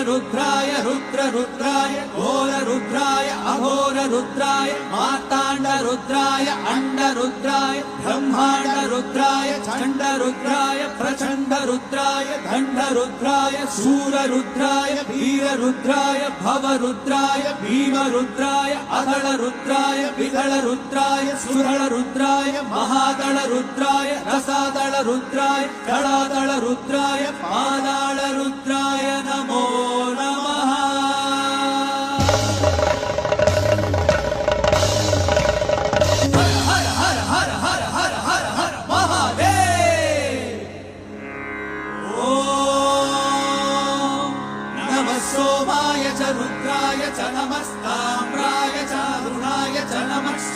रुद्राय रुद्राय घोर रुद्राय अघोर रुद्राय मार्ताण्ड रुद्राय अंड रुद्राय ब्रह्मांड रुद्राय चंड रुद्राय प्रचंड रुद्राय दंड रुद्राय सूर रुद्राय वीर रुद्राय भव रुद्राय भीम रुद्राय अदळ रुद्राय विदळ रुद्राय सुरळ रुद्राय महादळ रुद्राय रसादळ रुद्राय दळादळ रुद्राय पादाळ रुद्राय नमो नमः। हर हर हर हर हर हर हर महादेव। ओम नमः सोमाय च रुद्राय च नमस्कार